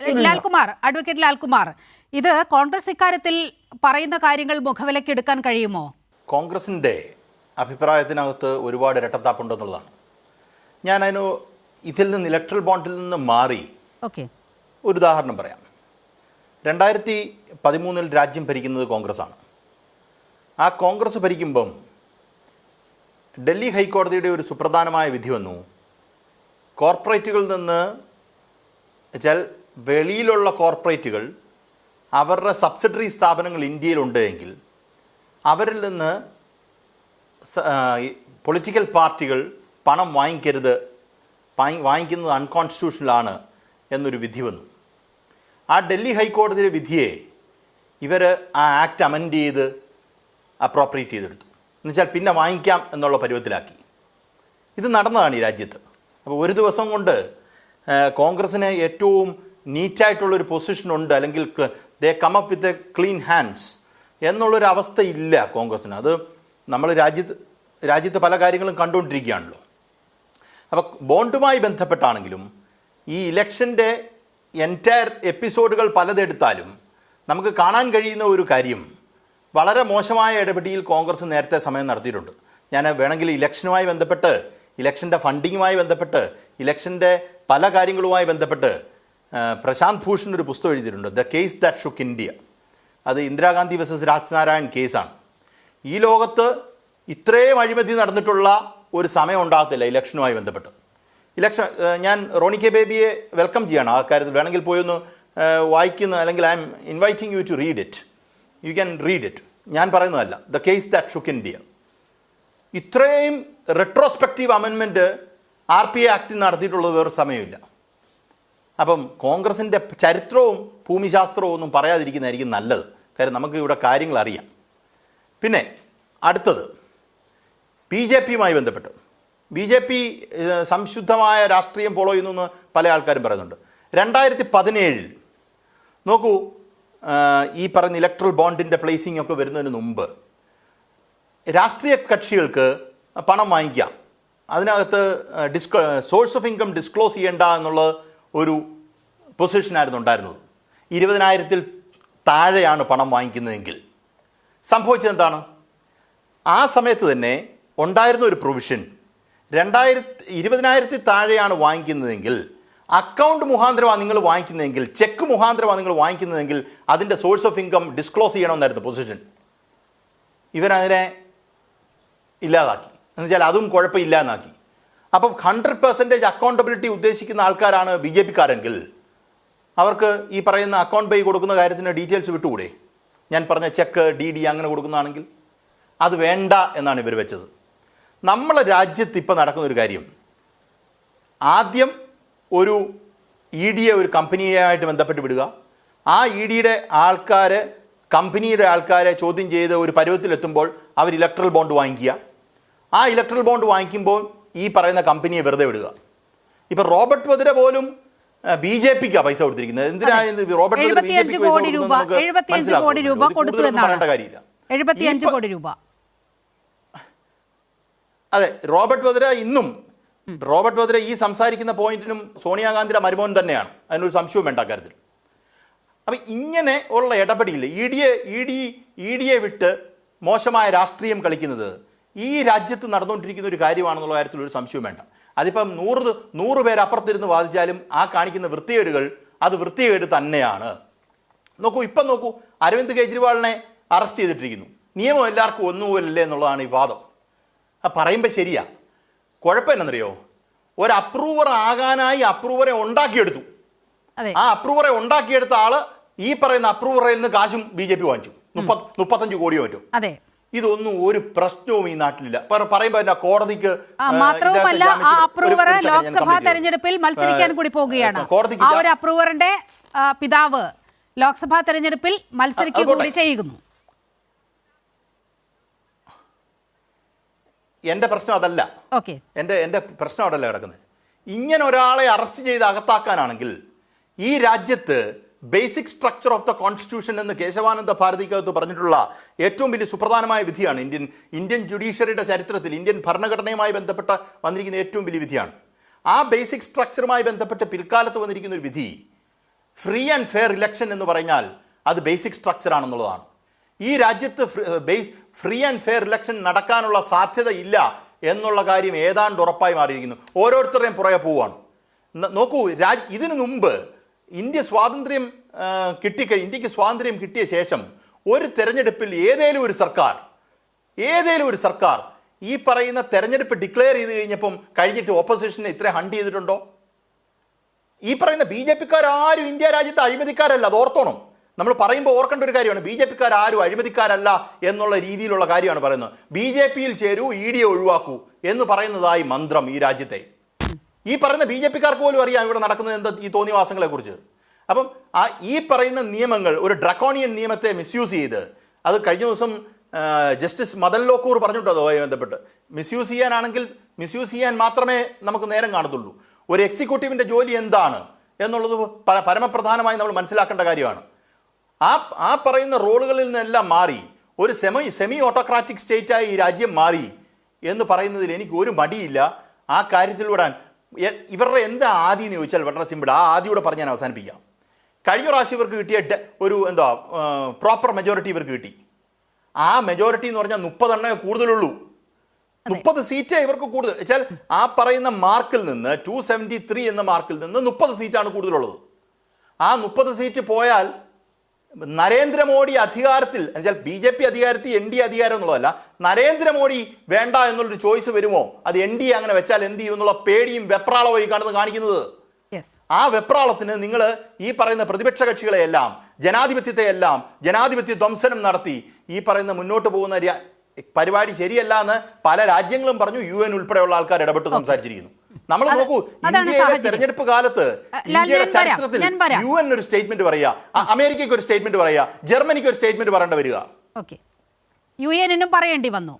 Advocate Lalkumar, ഇത് കോൺഗ്രസ് ഇക്കാര്യത്തിൽ പറയുന്ന കാര്യങ്ങൾ മുഖവിലക്കെടുക്കാൻ കഴിയുമോ? കോൺഗ്രസിൻ്റെ അഭിപ്രായത്തിനകത്ത് ഒരുപാട് ഇരട്ടത്താപ്പുണ്ടെന്നുള്ളതാണ്. ഇതിൽ നിന്ന് ഇലക്ട്രൽ ബോണ്ടിൽ നിന്ന് മാറി ഒരു ഉദാഹരണം പറയാം. 2013 രാജ്യം ഭരിക്കുന്നത് കോൺഗ്രസ്സാണ്. ആ കോൺഗ്രസ് ഭരിക്കുമ്പം ഡൽഹി ഹൈക്കോടതിയുടെ ഒരു സുപ്രധാനമായ വിധി വന്നു. കോർപ്പറേറ്റുകളിൽ നിന്ന് വെച്ചാൽ വെളിയിലുള്ള കോർപ്പറേറ്റുകൾ അവരുടെ സബ്സിഡറി സ്ഥാപനങ്ങൾ ഇന്ത്യയിലുണ്ട് എങ്കിൽ അവരിൽ നിന്ന് പൊളിറ്റിക്കൽ പാർട്ടികൾ പണം വാങ്ങിക്കരുത്, വാങ്ങിക്കുന്നത് അൺകോൺസ്റ്റിറ്റ്യൂഷണലാണ് എന്നൊരു വിധി വന്നു. ആ ഡൽഹി ഹൈക്കോടതിയുടെ വിധിയെ ഇവർ ആ ആക്ട് അമെൻഡ് ചെയ്ത് അപ്രോപ്രിയേറ്റ് ചെയ്തെടുത്തു. എന്നുവെച്ചാൽ പിന്നെ വാങ്ങിക്കാം എന്നുള്ള പരുവത്തിലാക്കി. ഇത് നടന്നതാണ് ഈ രാജ്യത്ത്. അപ്പോൾ ഒരു ദിവസം കൊണ്ട് കോൺഗ്രസ്സിന് ഏറ്റവും നീറ്റായിട്ടുള്ളൊരു പൊസിഷനുണ്ട്, അല്ലെങ്കിൽ they come up with a clean hands എന്നുള്ളൊരു അവസ്ഥ ഇല്ല കോൺഗ്രസ്സിന്. അത് നമ്മൾ രാജ്യത്ത് പല കാര്യങ്ങളും കണ്ടുകൊണ്ടിരിക്കുകയാണല്ലോ. അപ്പോൾ ബോണ്ടുമായി ബന്ധപ്പെട്ടാണെങ്കിലും ഈ ഇലക്ഷൻ്റെ എൻറ്റയർ എപ്പിസോഡുകൾ പലതെടുത്താലും നമുക്ക് കാണാൻ കഴിയുന്ന ഒരു കാര്യം, വളരെ മോശമായ ഇടപെടൽ കോൺഗ്രസ് നേരത്തെ സമയം നടത്തിയിട്ടുണ്ട്. ഞാൻ വേണമെങ്കിൽ ഇലക്ഷനുമായി ബന്ധപ്പെട്ട്, ഇലക്ഷൻ്റെ ഫണ്ടിങ്ങുമായി ബന്ധപ്പെട്ട്, ഇലക്ഷൻ്റെ പല കാര്യങ്ങളുമായി ബന്ധപ്പെട്ട് പ്രശാന്ത് ഭൂഷൺ ഒരു പുസ്തകം എഴുതിയിട്ടുണ്ട്, ദ കേസ് ദാറ്റ് ഷുക്ക് ഇന്ത്യ. അത് ഇന്ദിരാഗാന്ധി വേഴ്സസ് രാജ്നാരായൺ കേസാണ്. ഈ ലോകത്ത് ഇത്രയും അഴിമതി നടന്നിട്ടുള്ള ഒരു സമയം ഉണ്ടാകത്തില്ല ഇലക്ഷനുമായി ബന്ധപ്പെട്ട്. ഞാൻ റോണി കെ ബേബിയെ വെൽക്കം ചെയ്യണം ആ കാര്യത്തിൽ. വേണമെങ്കിൽ പോയി ഒന്ന് വായിക്കുന്ന, അല്ലെങ്കിൽ I am inviting you to read it. You can read it. ഞാൻ പറയുന്നതല്ല. ദ കേസ് ദാറ്റ് ഷുക്ക് ഇന്ത്യ. ഇത്രയും റെട്രോസ്പെക്റ്റീവ് അമെൻമെൻറ്റ് RPA ആക്ടിന് നടത്തിയിട്ടുള്ളത് വേറൊരു സമയമില്ല. അപ്പം കോൺഗ്രസിൻ്റെ ചരിത്രവും ഭൂമിശാസ്ത്രവും ഒന്നും പറയാതിരിക്കുന്നതായിരിക്കും നല്ലത്. കാര്യം നമുക്ക് ഇവിടെ കാര്യങ്ങൾ അറിയാം. പിന്നെ അടുത്തത് BJPയുമായി ബന്ധപ്പെട്ട്. BJP സംശുദ്ധമായ രാഷ്ട്രീയം ഫോളോ ചെയ്യുന്നു പല ആൾക്കാരും പറയുന്നുണ്ട്. 2017 നോക്കൂ, ഈ പറയുന്ന ഇലക്ട്രൽ ബോണ്ടിൻ്റെ പ്ലേസിംഗ് ഒക്കെ വരുന്നതിന് മുമ്പ് രാഷ്ട്രീയ കക്ഷികൾക്ക് പണം വാങ്ങിക്കാം, അതിനകത്ത് സോഴ്സ് ഓഫ് ഇൻകം ഡിസ്ക്ലോസ് ചെയ്യേണ്ട എന്നുള്ള ഒരു പൊസിഷനായിരുന്നു ഉണ്ടായിരുന്നത്. 20,000-ൽ താഴെയാണ് പണം വാങ്ങിക്കുന്നതെങ്കിൽ സംഭവിച്ചത് എന്താണ്? ആ സമയത്ത് തന്നെ ഉണ്ടായിരുന്ന ഒരു പ്രൊവിഷൻ, 20,000-ൽ താഴെയാണ് വാങ്ങിക്കുന്നതെങ്കിൽ, അക്കൗണ്ട് മുഖാന്തരമാണ് നിങ്ങൾ വാങ്ങിക്കുന്നതെങ്കിൽ, ചെക്ക് മുഖാന്തരമാണ് നിങ്ങൾ വാങ്ങിക്കുന്നതെങ്കിൽ അതിൻ്റെ സോഴ്സ് ഓഫ് ഇൻകം ഡിസ്ക്ലോസ് ചെയ്യണമെന്നായിരുന്നു പൊസിഷൻ. ഇവരതിനെ ഇല്ലാതാക്കി. എന്നുവെച്ചാൽ അതും കുഴപ്പമില്ല എന്നാക്കി. അപ്പം 100% അക്കൗണ്ടബിലിറ്റി ഉദ്ദേശിക്കുന്ന ആൾക്കാരാണ് BJPക്കാരെങ്കിൽ അവർക്ക് ഈ പറയുന്ന അക്കൗണ്ട് പേ കൊടുക്കുന്ന കാര്യത്തിന് ഡീറ്റെയിൽസ് വിട്ടുകൂടെ? ഞാൻ പറഞ്ഞ ചെക്ക്, DD അങ്ങനെ കൊടുക്കുന്നതാണെങ്കിൽ അത് വേണ്ട എന്നാണ് ഇവർ വെച്ചത്. നമ്മളെ രാജ്യത്ത് ഇപ്പോൾ നടക്കുന്നൊരു കാര്യം, ആദ്യം ഒരു EDയെ ഒരു കമ്പനിയായിട്ട് ബന്ധപ്പെട്ട് വിടുക, ആ EDയുടെ ആൾക്കാർ കമ്പനിയുടെ ആൾക്കാരെ ചോദ്യം ചെയ്ത് ഒരു പരുവത്തിലെത്തുമ്പോൾ അവർ ഇലക്ട്രൽ ബോണ്ട് വാങ്ങിക്കുക. ആ ഇലക്ട്രൽ ബോണ്ട് വാങ്ങിക്കുമ്പോൾ ഈ പറയുന്ന കമ്പനിയെ വെറുതെ വിടുക. ഇപ്പം റോബർട്ട് വദ്ര പോലും BJPക്കാണ് പൈസ കൊടുത്തിരിക്കുന്നത്. എന്തിനാണ് റോബർട്ട് വദ്ര BJPക്ക് പൈസ കൊടുക്കുന്നത്? നമുക്ക് പറയേണ്ട കാര്യമില്ല. 75 കോടി രൂപ. അതെ, റോബർട്ട് വദ്ര ഈ സംസാരിക്കുന്ന പോയിന്റിനും സോണിയാഗാന്ധിയുടെ മരുമോൻ തന്നെയാണ്. അതിനൊരു സംശയവും വേണ്ട കാര്യത്തിൽ. അപ്പം ഇങ്ങനെ ഉള്ള ഇടപെടലില്ല. EDയെ വിട്ട് മോശമായ രാഷ്ട്രീയം കളിക്കുന്നത് ഈ രാജ്യത്ത് നടന്നുകൊണ്ടിരിക്കുന്ന ഒരു കാര്യമാണെന്നുള്ള കാര്യത്തിൽ ഒരു സംശയവും വേണ്ട. അതിപ്പം 100 പേര് അപ്പുറത്തിരുന്ന് വാദിച്ചാലും ആ കാണിക്കുന്ന വൃത്തികേടുകൾ അത് വൃത്തികേട് തന്നെയാണ്. ഇപ്പം നോക്കൂ, അരവിന്ദ് കെജ്രിവാളിനെ അറസ്റ്റ് ചെയ്തിട്ടിരിക്കുന്നു. നിയമം എല്ലാവർക്കും ഒന്നുപോലല്ലേ എന്നുള്ളതാണ് ഈ വാദം. പറയുമ്പോൾ ശരിയാ. കുഴപ്പം എന്നറിയോ? ഒരു അപ്രൂവർ ആകാനായി അപ്രൂവറെ ഉണ്ടാക്കിയെടുത്തു. ആ അപ്രൂവറെ ഉണ്ടാക്കിയെടുത്ത ആള് ഈ പറയുന്ന അപ്രൂവറിൽ നിന്ന് കാശും BJP വാങ്ങിച്ചു. 35 കോടിയോ മറ്റോ. ഇതൊന്നും ഒരു പ്രശ്നവും ഈ നാട്ടിലില്ല. പറയുമ്പോൾ എന്താ, കോടതിക്ക് മാത്രവുമല്ല, ആ അപ്രൂവർ ലോക്സഭാ തെരഞ്ഞെടുപ്പിൽ മത്സരിക്കാൻ കൂടി പോവുകയാണ്. ആ ഒരു അപ്രൂവറിന്റെ പിതാവ് ലോക്സഭാ തെരഞ്ഞെടുപ്പിൽ മത്സരിക്കുക കൂടി ചെയ്യുന്നു. എൻ്റെ പ്രശ്നം അതല്ല. എൻ്റെ പ്രശ്നം അതല്ല കിടക്കുന്നത്. ഇങ്ങനെ ഒരാളെ അറസ്റ്റ് ചെയ്ത് അകത്താക്കാനാണെങ്കിൽ ഈ രാജ്യത്ത് basic structure of the constitution എന്ന് കേശവാനന്ദ ഭാരതിക്കകത്ത് പറഞ്ഞിട്ടുള്ള ഏറ്റവും വലിയ സുപ്രധാനമായ വിധിയാണ്. ഇന്ത്യൻ ജുഡീഷ്യറിയുടെ ചരിത്രത്തിൽ ഇന്ത്യൻ ഭരണഘടനയുമായി ബന്ധപ്പെട്ട് വന്നിരിക്കുന്ന ഏറ്റവും വലിയ വിധിയാണ്. ആ ബേസിക് സ്ട്രക്ചറുമായി ബന്ധപ്പെട്ട് പിൽക്കാലത്ത് വന്നിരിക്കുന്ന ഒരു വിധി ഫ്രീ ആൻഡ് ഫെയർ ഇലക്ഷൻ എന്ന് പറഞ്ഞാൽ അത് ബേസിക് സ്ട്രക്ചർ ആണെന്നുള്ളതാണ്. ഈ രാജ്യത്ത് ഫ്രീ ആൻഡ് ഫെയർ ഇലക്ഷൻ നടക്കാനുള്ള സാധ്യത ഇല്ല എന്നുള്ള കാര്യം ഏതാണ്ട് ഉറപ്പായി മാറിയിരിക്കുന്നു. ഓരോരുത്തരുടെയും പുറകെ പോവുകയാണ്. നോക്കൂ, ഇതിനു മുമ്പ് ഇന്ത്യക്ക് സ്വാതന്ത്ര്യം കിട്ടിയ ശേഷം ഒരു തെരഞ്ഞെടുപ്പിൽ ഏതേലും ഒരു സർക്കാർ ഈ പറയുന്ന തെരഞ്ഞെടുപ്പ് ഡിക്ലെയർ ചെയ്ത് കഴിഞ്ഞിട്ട് ഓപ്പോസിഷനെ ഇത്ര ഹണ്ട് ചെയ്തിട്ടുണ്ടോ? ഈ പറയുന്ന BJP-ക്കാർ ആരും ഇന്ത്യ രാജ്യത്ത് അഴിമതിക്കാരല്ല, അത് ഓർത്തോണം. നമ്മൾ പറയുമ്പോൾ ഓർക്കേണ്ട ഒരു കാര്യമാണ്, BJP-ക്കാർ ആരും അഴിമതിക്കാരല്ല എന്നുള്ള രീതിയിലുള്ള കാര്യമാണ് പറയുന്നത്. BJP-യിൽ ചേരൂ, ED ഒഴിവാക്കൂ എന്ന് പറയുന്നതായി മന്ത്രം ഈ രാജ്യത്തെ. ഈ പറയുന്ന BJP-ക്കാർക്ക് പോലും അറിയാം ഇവിടെ നടക്കുന്നത് എന്താ ഈ തോന്നിവാസങ്ങളെ കുറിച്ച്. അപ്പം ഈ പറയുന്ന നിയമങ്ങൾ, ഒരു ഡ്രക്കോണിയൻ നിയമത്തെ മിസ്യൂസ് ചെയ്ത്, അത് കഴിഞ്ഞ ദിവസം ജസ്റ്റിസ് മദൻ ലോക്കൂർ പറഞ്ഞിട്ടോ അതുമായി ബന്ധപ്പെട്ട്, മിസ്യൂസ് ചെയ്യാൻ മാത്രമേ നമുക്ക് നേരം കാണത്തുള്ളൂ. ഒരു എക്സിക്യൂട്ടീവിൻ്റെ ജോലി എന്താണ് എന്നുള്ളത് പരമപ്രധാനമായി നമ്മൾ മനസ്സിലാക്കേണ്ട കാര്യമാണ്. ആ പറയുന്ന റോളുകളിൽ നിന്നെല്ലാം മാറി ഒരു സെമി ഓട്ടോക്രാറ്റിക് സ്റ്റേറ്റായി ഈ രാജ്യം മാറി എന്ന് പറയുന്നതിൽ എനിക്ക് ഒരു മടിയില്ല. ആ കാര്യത്തിൽ വിടാൻ ഇവരുടെ എന്താ ആദി എന്ന് ചോദിച്ചാൽ വളരെ സിമ്പിൾ. ആ ആദിയോടെ പറഞ്ഞ് ഞാൻ അവസാനിപ്പിക്കാം. കഴിഞ്ഞ പ്രാവശ്യം ഇവർക്ക് കിട്ടിയ ഒരു പ്രോപ്പർ മെജോറിറ്റി ഇവർക്ക് കിട്ടി. ആ മെജോറിറ്റി എന്ന് പറഞ്ഞാൽ 30 എണ്ണേ കൂടുതലുള്ളൂ. 30 സീറ്റേ ഇവർക്ക് കൂടുതൽ വെച്ചാൽ ആ പറയുന്ന മാർക്കിൽ നിന്ന് 273 എന്ന മാർക്കിൽ നിന്ന് 30 സീറ്റാണ് കൂടുതലുള്ളത്. ആ 30 സീറ്റ് പോയാൽ നരേന്ദ്രമോദി അധികാരത്തിൽ എന്നുവെച്ചാൽ BJP അധികാരത്തിൽ NDA അധികാരം എന്നുള്ളതല്ല, നരേന്ദ്രമോദി വേണ്ട എന്നുള്ളൊരു ചോയ്സ് വരുമോ, അത് NDA അങ്ങനെ വെച്ചാൽ എന്ത് ചെയ്യും എന്നുള്ള പേടിയും വെപ്രാളവും ഈ കാണിക്കുന്നത്. ആ വെപ്രാളത്തിന് നിങ്ങൾ ഈ പറയുന്ന പ്രതിപക്ഷ കക്ഷികളെയെല്ലാം ജനാധിപത്യ ധ്വംസനം നടത്തി ഈ പറയുന്ന മുന്നോട്ട് പോകുന്ന പരിപാടി ശരിയല്ല എന്ന് പല രാജ്യങ്ങളും പറഞ്ഞു. UN ഉൾപ്പെടെയുള്ള ആൾക്കാർ ഇടപെട്ട് സംസാരിച്ചിരിക്കുന്നു. നമ്മൾ നോക്കൂ, ഇന്ത്യയിലെ തെരഞ്ഞെടുപ്പ് കാലത്ത് ഇന്ത്യയുടെ ചരിത്രത്തിൽ UN ഒരു സ്റ്റേറ്റ്മെന്റ് പറയുക, അമേരിക്കയ്ക്ക് ഒരു സ്റ്റേറ്റ്മെന്റ് പറയുക, ജർമ്മനിക്ക് ഒരു സ്റ്റേറ്റ്മെന്റ് പറയേണ്ടി വരിക. UN പറയേണ്ടി വന്നു.